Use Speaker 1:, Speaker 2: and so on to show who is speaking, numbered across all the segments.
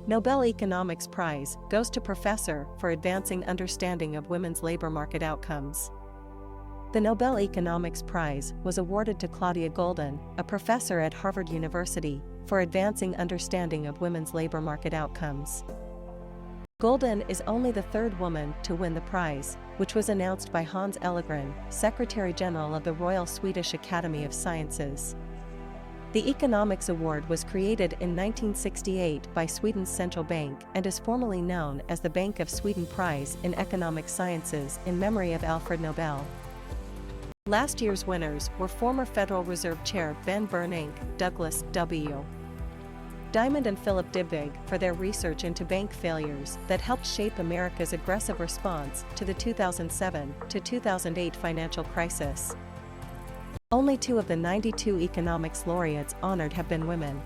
Speaker 1: Nobel Economics Prize goes to Professor for advancing understanding of women's labor market outcomes. The Nobel Economics Prize was awarded to Claudia Goldin, a professor at Harvard University, for advancing understanding of women's labor market outcomes. Goldin is only the third woman to win the prize, which was announced by Hans Ellegren, Secretary-General of the Royal Swedish Academy of Sciences. The Economics Award was created in 1968 by Sweden's central bank and is formally known as the Bank of Sweden Prize in Economic Sciences in memory of Alfred Nobel. Last year's winners were former Federal Reserve Chair Ben Bernanke, Douglas W. Diamond and Philip Dybvig for their research into bank failures that helped shape America's aggressive response to the 2007-2008 financial crisis. Only 2 of the 92 economics laureates honored have been women.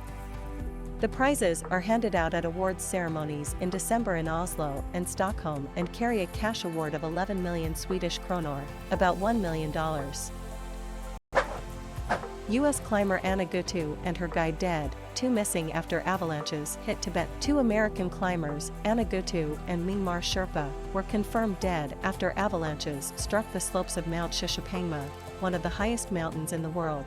Speaker 1: The prizes are handed out at awards ceremonies in December in Oslo and Stockholm and carry a cash award of 11 million Swedish kronor, about $1 million. U.S. climber Anna Gutu and her guide dead, 2 missing after avalanches hit Tibet. 2 American climbers, Anna Gutu and Myanmar Sherpa, were confirmed dead after avalanches struck the slopes of Mount Shishapangma, one of the highest mountains in the world.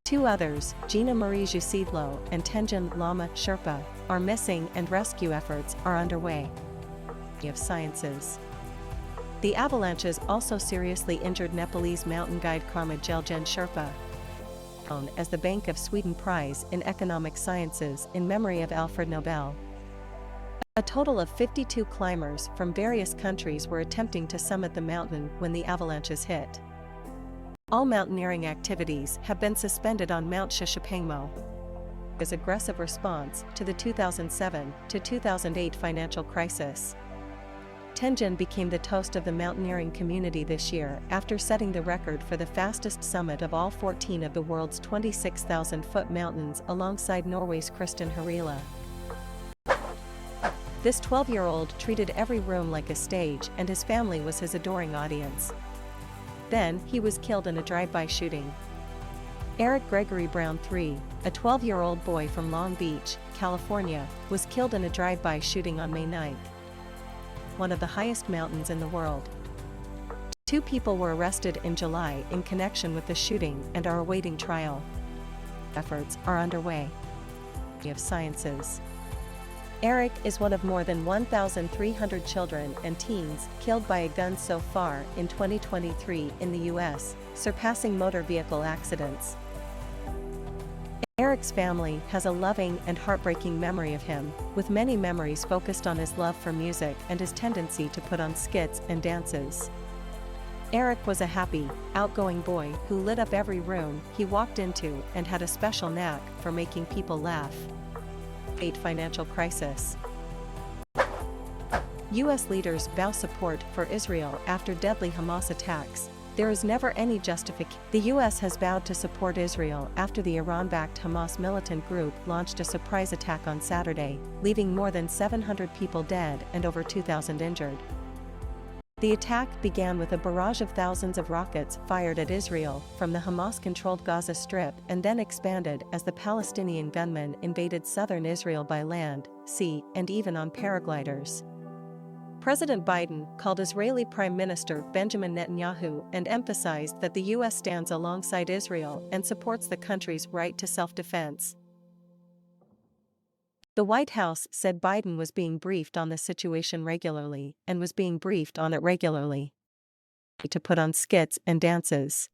Speaker 1: 2 others, Gina Marie Jusidlo and Tenjin Lama Sherpa, are missing and rescue efforts are underway. Of Sciences. The avalanches also seriously injured Nepalese mountain guide Karma Jeljen Sherpa, known as the Bank of Sweden Prize in Economic Sciences in memory of Alfred Nobel. A total of 52 climbers from various countries were attempting to summit the mountain when the avalanches hit. All mountaineering activities have been suspended on Mount Shishapangma as aggressive response to the 2007-2008 financial crisis. Tenjin became the toast of the mountaineering community this year after setting the record for the fastest summit of all 14 of the world's 26,000-foot mountains alongside Norway's Kristin Harila. This 12-year-old treated every room like a stage and his family was his adoring audience. Then, he was killed in a drive-by shooting. Eric Gregory Brown III, a 12-year-old boy from Long Beach, California, was killed in a drive-by shooting on May 9. One of the highest mountains in the world. 2 people were arrested in July in connection with the shooting and are awaiting trial. Efforts are underway. Of Sciences. Eric is one of more than 1,300 children and teens killed by a gun so far in 2023 in the U.S., surpassing motor vehicle accidents. Eric's family has a loving and heartbreaking memory of him, with many memories focused on his love for music and his tendency to put on skits and dances. Eric was a happy, outgoing boy who lit up every room he walked into and had a special knack for making people laugh. Financial crisis. U.S. leaders vow support for Israel after deadly Hamas attacks. There is never any justification. The U.S. has vowed to support Israel after the Iran-backed Hamas militant group launched a surprise attack on Saturday, leaving more than 700 people dead and over 2,000 injured. The attack began with a barrage of thousands of rockets fired at Israel from the Hamas-controlled Gaza Strip and then expanded as the Palestinian gunmen invaded southern Israel by land, sea, and even on paragliders. President Biden called Israeli Prime Minister Benjamin Netanyahu and emphasized that the U.S. stands alongside Israel and supports the country's right to self-defense. The White House said Biden was being briefed on the situation regularly and was being briefed on it regularly. To put on skits and dances.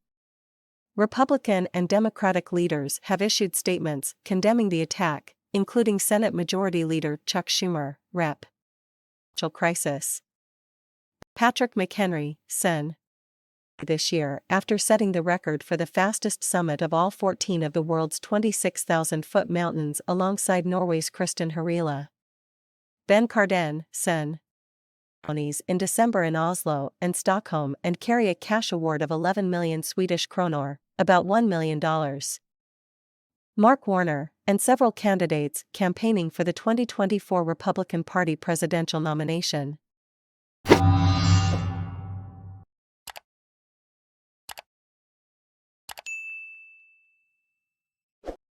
Speaker 1: Republican and Democratic leaders have issued statements condemning the attack, including Senate Majority Leader Chuck Schumer, Rep. Crisis. Patrick McHenry, Sen. This year after setting the record for the fastest summit of all 14 of the world's 26,000-foot mountains alongside Norway's Kristin Harila. Ben Cardin, Sen. In December in Oslo and Stockholm and carry a cash award of 11 million Swedish kronor, about $1 million. Mark Warner, and several candidates campaigning for the 2024 Republican Party presidential nomination,